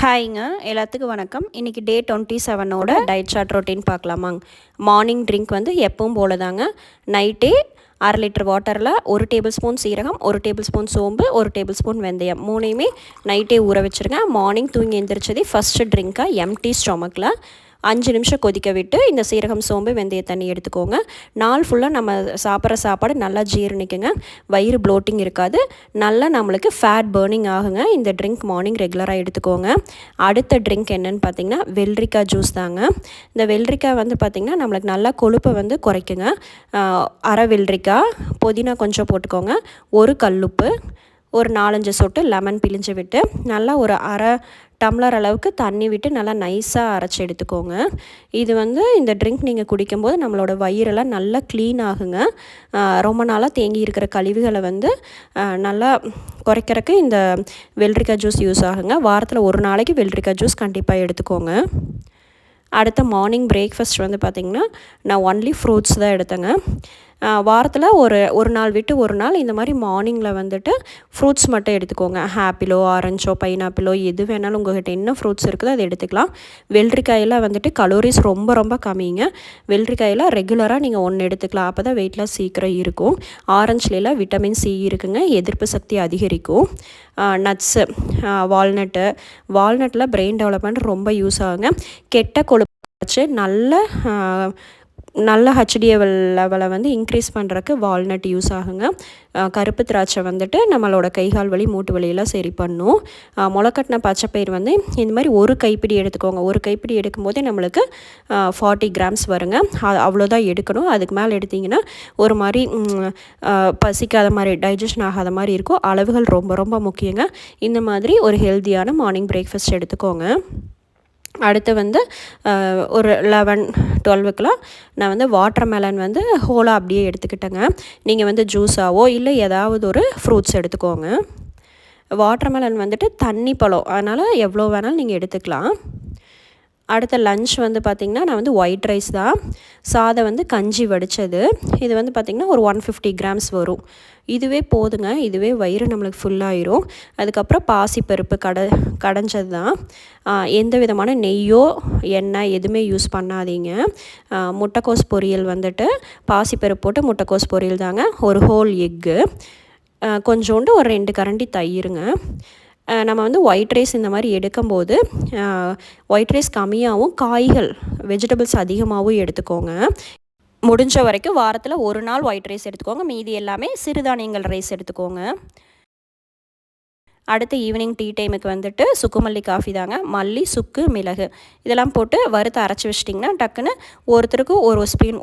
ஹாய்ங்க எல்லாத்துக்கும் வணக்கம். இன்றைக்கி டே 27ஓட டயட் சார்ட் ரொட்டீன் பார்க்கலாமாங்க. மார்னிங் ட்ரிங்க் வந்து எப்பவும் போல தாங்க. நைட்டே 1/2 லிட்டர் வாட்டரில் 1 டேபிள் ஸ்பூன் சீரகம், 1 டேபிள் ஸ்பூன் சோம்பு, 1 டேபிள் ஸ்பூன் வெந்தயம் மூணையுமே நைட்டே ஊற வச்சுருங்க. மார்னிங் தூங்கி எழுந்திரிச்சதே ஃபஸ்ட்டு ட்ரிங்க்காக எம்டி ஸ்டொமக்கில் 5 நிமிஷம் கொதிக்க விட்டு இந்த சீரகம், சோம்பு, வெந்தய தண்ணி எடுத்துக்கோங்க. நாள் ஃபுல்லாக நம்ம சாப்பிட்ற சாப்பாடு நல்லா ஜீரணிக்குங்க. வயிறு ப்ளோட்டிங் இருக்காது. நல்லா நம்மளுக்கு ஃபேட் பர்னிங் ஆகுங்க. இந்த ட்ரிங்க் மார்னிங் ரெகுலராக எடுத்துக்கோங்க. அடுத்த ட்ரிங்க் என்னென்னு பார்த்திங்கன்னா வெள்ளரிக்காய் ஜூஸ் தாங்க. இந்த வெள்ளரிக்காய் வந்து பார்த்திங்கன்னா நம்மளுக்கு நல்லா கொழுப்பை வந்து குறைக்குங்க. அரை வெள்ளரிக்காய், புதினா கொஞ்சம் போட்டுக்கோங்க, ஒரு கல்லுப்பு, ஒரு 4-5 சொட்டு லெமன் பிழிஞ்சு விட்டு நல்லா ஒரு அரை டம்ளர் அளவுக்கு தண்ணி விட்டு நல்லா நைஸாக அரைச்சி எடுத்துக்கோங்க. இது வந்து இந்த ட்ரிங்க் நீங்கள் குடிக்கும்போது நம்மளோட வயிறெல்லாம் நல்லா க்ளீன் ஆகுங்க. ரொம்ப நாளாக தேங்கி இருக்கிற கழிவுகளை வந்து நல்லா குறைக்கிறதுக்கு இந்த வெள்ளரிக்காய் ஜூஸ் யூஸ் ஆகுங்க. வாரத்தில் ஒரு நாளைக்கு வெள்ளரிக்காய் ஜூஸ் கண்டிப்பாக எடுத்துக்கோங்க. அடுத்த மார்னிங் பிரேக்ஃபாஸ்ட் வந்து பார்த்திங்கன்னா நான் ஒன்லி ஃப்ரூட்ஸ் தான் எடுத்தேங்க. வாரத்தில் ஒரு நாள் விட்டு ஒரு நாள் இந்த மாதிரி மார்னிங்கில் வந்துட்டு ஃப்ரூட்ஸ் மட்டும் எடுத்துக்கோங்க. ஆப்பிளோ, ஆரஞ்சோ, பைனாப்பிளோ எது வேணாலும் உங்கள்கிட்ட என்ன ஃப்ரூட்ஸ் இருக்குதோ அதை எடுத்துக்கலாம். வெள்ளரிக்காயில் வந்துட்டு கலோரிஸ் ரொம்ப ரொம்ப கம்மிங்க. வெள்ளரிக்காயில் ரெகுலராக நீங்கள் 1 எடுத்துக்கலாம். அப்போ தான் வெயிட் லாஸ் சீக்கிரம் இருக்கும். ஆரஞ்சுலாம் விட்டமின் சி இருக்குங்க, எதிர்ப்பு சக்தி அதிகரிக்கும். நட்ஸு, வால்நட்டில் பிரெயின் டெவலப்மெண்ட் ரொம்ப யூஸ் ஆகுங்க. கெட்ட கொழுப்பு வச்சு நல்ல ஹெச்டிஎல் லெவலை வந்து இன்க்ரீஸ் பண்ணுறதுக்கு வால்நட் யூஸ் ஆகுங்க. கருப்பு திராட்சை வந்துட்டு நம்மளோட கைகால் வலி, மூட்டு வலியெல்லாம் சரி பண்ணும். முளைக்கட்டின பச்சைப்பயிர் வந்து இந்த மாதிரி ஒரு கைப்பிடி எடுத்துக்கோங்க. ஒரு கைப்பிடி எடுக்கும்போதே நம்மளுக்கு 40 கிராம்ஸ் வருங்க. அவ்வளோதான் எடுக்கணும். அதுக்கு மேலே எடுத்திங்கன்னா ஒரு மாதிரி பசிக்காத மாதிரி, டைஜஷன் ஆகாத மாதிரி இருக்கும். அளவுகள் ரொம்ப ரொம்ப முக்கியங்க. இந்த மாதிரி ஒரு ஹெல்த்தியான மார்னிங் பிரேக்ஃபாஸ்ட் எடுத்துக்கோங்க. அடுத்து வந்து ஒரு 11-12க்குலாம் நான் வந்து வாட்டர் மெலன் வந்து ஹோலாக அப்படியே எடுத்துக்கிட்டேங்க. நீங்கள் வந்து ஜூஸாவோ இல்லை ஏதாவது ஒரு ஃப்ரூட்ஸ் எடுத்துக்கோங்க. வாட்டர் மெலன் வந்துட்டு தண்ணி பழம், அதனால் எவ்வளோ வேணாலும் நீங்கள் எடுத்துக்கலாம். அடுத்த லன்ச் வந்து பார்த்திங்கன்னா நான் வந்து ஒயிட் ரைஸ் தான். சாதம் வந்து கஞ்சி வடித்தது. இது வந்து பார்த்திங்கன்னா ஒரு 150 கிராம்ஸ் வரும். இதுவே போதுங்க. இதுவே வயிறு நம்மளுக்கு ஃபுல்லாகிரும். அதுக்கப்புறம் பாசிப்பருப்பு கடைஞ்சது தான். எந்த விதமான நெய்யோ எண்ணெய் எதுவுமே யூஸ் பண்ணாதீங்க. முட்டைக்கோஸ் பொரியல் வந்துட்டு பாசிப்பருப்பு போட்டு முட்டைக்கோஸ் பொரியல் தாங்க. ஒரு ஹோல் எக்கு, கொஞ்சோண்டு ஒரு 2 கரண்டி தயிருங்க. நம்ம வந்து ஒயிட் ரைஸ் இந்த மாதிரி எடுக்கும்போது ஒயிட் ரைஸ் கம்மியாகவும் காய்கள் வெஜிடபிள்ஸ் அதிகமாகவும் எடுத்துக்கோங்க. முடிஞ்ச வரைக்கும் வாரத்தில் ஒரு நாள் ஒயிட் ரைஸ் எடுத்துக்கோங்க. மீதி எல்லாமே சிறுதானியங்கள் ரைஸ் எடுத்துக்கோங்க. அடுத்து ஈவினிங் டீ டைமுக்கு வந்துட்டு சுக்குமல்லி காஃபி தாங்க. மல்லி, சுக்கு, மிளகு இதெல்லாம் போட்டு வறுத்து அரைச்சி வச்சிட்டிங்கன்னா டக்குன்னு ஒருத்தருக்கு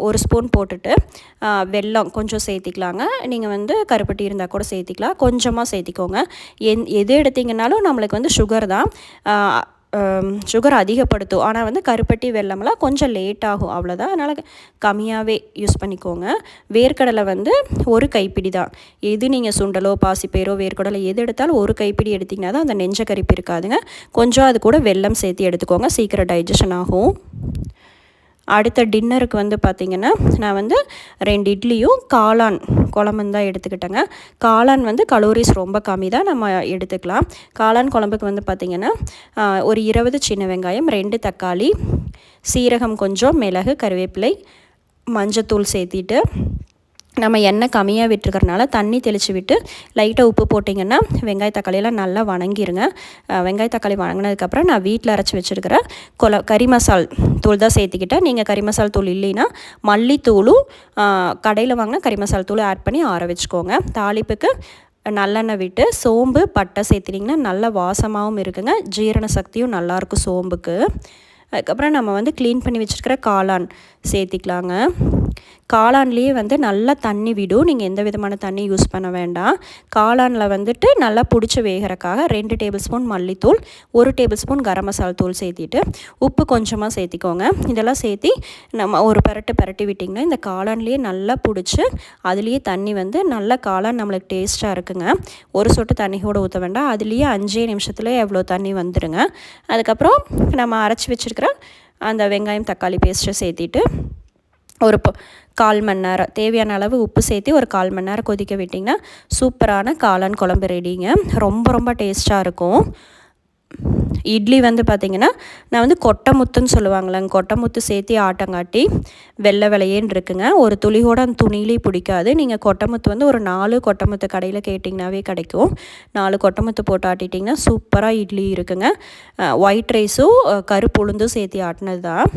ஒரு ஸ்பூன் போட்டுட்டு வெல்லம் கொஞ்சம் சேர்த்திக்கலாங்க. நீங்கள் வந்து கருப்பட்டி இருந்தால் கூட சேர்த்திக்கலாம். கொஞ்சமாக சேர்த்திக்கோங்க. எது எடுத்திங்கனாலும் நம்மளுக்கு வந்து சுகர் தான், சுகர் அதிகப்படுத்தும். ஆனால் வந்து கருப்பட்டி வெல்லம்லாம் கொஞ்சம் லேட் ஆகும், அவ்வளோதான். அதனால் கம்மியாகவே யூஸ் பண்ணிக்கோங்க. வேர்க்கடலை வந்து ஒரு கைப்பிடி தான். எது நீங்கள் சுண்டலோ, பாசிப்பயிரோ, வேர்க்கடலை எது எடுத்தாலும் ஒரு கைப்பிடி எடுத்திங்கன்னா தான் அந்த நெஞ்ச கரிப்பு இருக்காதுங்க. கொஞ்சம் அது கூட வெல்லம் சேர்த்து எடுத்துக்கோங்க, சீக்கிரம் டைஜஷன் ஆகும். அடுத்த டின்னருக்கு வந்து பார்த்திங்கன்னா நான் வந்து 2 இட்லியும் காளான் குழம்புன்னு தான் எடுத்துக்கிட்டேங்க. காளான் வந்து கலோரிஸ் ரொம்ப கம்மி தான், நம்ம எடுத்துக்கலாம். காளான் குழம்புக்கு வந்து பார்த்திங்கன்னா ஒரு 20 சின்ன வெங்காயம், 2 தக்காளி, சீரகம் கொஞ்சம், மிளகு, கருவேப்பிலை, மஞ்சத்தூள் சேர்த்திட்டு நம்ம எண்ணெய் கம்மியாக விட்டுருக்கறனால தண்ணி தெளித்து விட்டு லைட்டாக உப்பு போட்டிங்கன்னா வெங்காய தக்காளியெல்லாம் நல்லா வணங்கிருங்க. வெங்காய தக்காளி வணங்கினதுக்கப்புறம் நான் வீட்டில் அரைச்சி வச்சுருக்கிற கறி மசால் தூள் தான் சேர்த்திக்கிட்டேன். நீங்கள் கறி மசால் தூள் இல்லைன்னா மல்லித்தூளும் கடையில் வாங்கினா கறி மசால் தூளும் ஆட் பண்ணி ஆற வச்சுக்கோங்க. தாளிப்புக்கு நல்லெண்ணெய் விட்டு சோம்பு, பட்டை சேர்த்திட்டிங்கன்னா நல்ல வாசமாகவும் இருக்குங்க. ஜீரண சக்தியும் நல்லாயிருக்கும் சோம்புக்கு. அதுக்கப்புறம் நம்ம வந்து க்ளீன் பண்ணி வச்சுருக்கிற காளான் சேர்த்திக்கலாங்க. காளான்லேயே வந்து நல்லா தண்ணி விடும். நீங்கள் எந்த விதமான தண்ணி யூஸ் பண்ண வேண்டாம். காளானில் வந்துட்டு நல்லா பிடிச்சி வேகிறக்காக 2 டேபிள் ஸ்பூன் மல்லித்தூள், 1 டேபிள் ஸ்பூன் கரம் மசாலா தூள் சேர்த்திட்டு உப்பு கொஞ்சமாக சேர்த்திக்கோங்க. இதெல்லாம் சேர்த்தி நம்ம ஒரு பரட்டி விட்டிங்கன்னா இந்த காளான்லேயே நல்லா பிடிச்சி அதுலேயே தண்ணி வந்து நல்லா காளான் நம்மளுக்கு டேஸ்ட்டாக இருக்குங்க. ஒரு சொட்டு தண்ணி கூட ஊற்ற வேண்டாம். அதுலேயே 5 நிமிஷத்தில் எவ்வளோ தண்ணி வந்துடுங்க. அதுக்கப்புறம் நம்ம அரைச்சி வச்சுருக்கிற அந்த வெங்காயம் தக்காளி பேஸ்ட்டை சேர்த்திட்டு ஒரு 1/4 மணி நேரம் தேவையான அளவு உப்பு சேர்த்து ஒரு 1/4 மணி நேரம் கொதிக்க விட்டிங்கன்னா சூப்பரான காளான் குழம்பு ரெடிங்க. ரொம்ப ரொம்ப டேஸ்ட்டாக இருக்கும். இட்லி வந்து பார்த்திங்கன்னா நான் வந்து கொட்டை முத்துன்னு சொல்லுவாங்களேங்க, கொட்டை முத்து சேர்த்து ஆட்டங்காட்டி வெள்ளை வெளையேன்னு இருக்குங்க. ஒரு துளி கூட அந்த துணியிலே பிடிக்காது. நீங்கள் கொட்டை முத்து வந்து ஒரு 4 கொட்டை முத்து கடையில் கேட்டிங்கனாவே கிடைக்கும். 4 கொட்டை முத்து போட்டு ஆட்டிட்டிங்கன்னா சூப்பராக இட்லி இருக்குங்க. ஒயிட் ரைஸும் கருப்பு உளுந்தும் சேர்த்து ஆட்டினது தான்.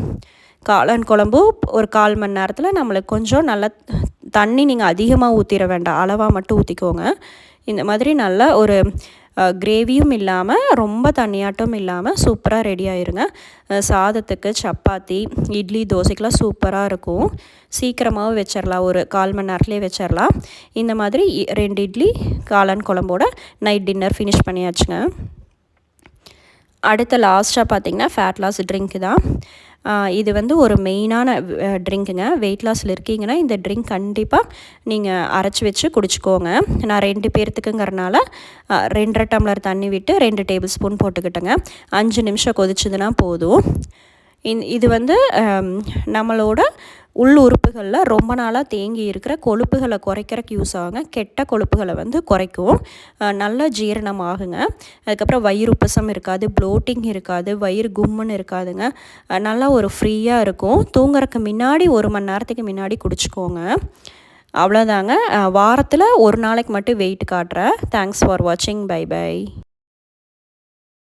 காளான் குழம்பு ஒரு 1/4 மணி நேரத்தில் நம்மளுக்கு கொஞ்சம் நல்லா தண்ணி நீங்கள் அதிகமாக ஊற்றிட வேண்டாம், அளவாக மட்டும் ஊற்றிக்கோங்க. இந்த மாதிரி நல்லா ஒரு கிரேவியும் இல்லாமல் ரொம்ப தண்ணியாட்டம் இல்லாமல் சூப்பராக ரெடி ஆயிருங்க. சாதத்துக்கு, சப்பாத்தி, இட்லி, தோசைக்கெலாம் சூப்பராக இருக்கும். சீக்கிரமாகவும் வச்சிடலாம், ஒரு 1/4 மணி நேரத்துலேயே வச்சிடலாம். இந்த மாதிரி 2 இட்லி காளான் குழம்போட நைட் டின்னர் ஃபினிஷ் பண்ணியாச்சுங்க. அடுத்த லாஸ்ட்டாக பார்த்திங்கன்னா ஃபேட் லாஸ் ட்ரிங்க்கு தான். இது வந்து ஒரு மெயினான ட்ரிங்க்குங்க. வெயிட் லாஸில் இருக்கீங்கன்னா இந்த ட்ரிங்க் கண்டிப்பாக நீங்கள் அரைச்சி வச்சு குடிச்சிக்கோங்க. நான் 2 பேர்த்துக்குங்கிறனால 2.5 டம்ளர் தண்ணி விட்டு 2 டேபிள் ஸ்பூன் போட்டுக்கிட்டேங்க. 5 நிமிஷம் கொதிச்சதுன்னா போதும். இது வந்து நம்மளோட உள் உறுப்புகளில் ரொம்ப நாளாக தேங்கி இருக்கிற கொழுப்புகளை குறைக்கிறக்கு யூஸ் ஆகுங்க. கெட்ட கொழுப்புகளை வந்து குறைக்கும், நல்ல ஜீரணம் ஆகுங்க. அதுக்கப்புறம் வயிறு உப்பசம் இருக்காது, ப்ளோட்டிங் இருக்காது, வயிறு கும்முன்னு இருக்காதுங்க. நல்லா ஒரு ஃப்ரீயாக இருக்கும். தூங்குறதுக்கு முன்னாடி 1 மணி நேரத்துக்கு முன்னாடி குடிச்சிக்கோங்க. அவ்வளோதாங்க. வாரத்தில் ஒரு நாளைக்கு மட்டும் வெயிட் காட்டுறேன். தேங்க்ஸ் ஃபார் வாட்சிங். Bye by.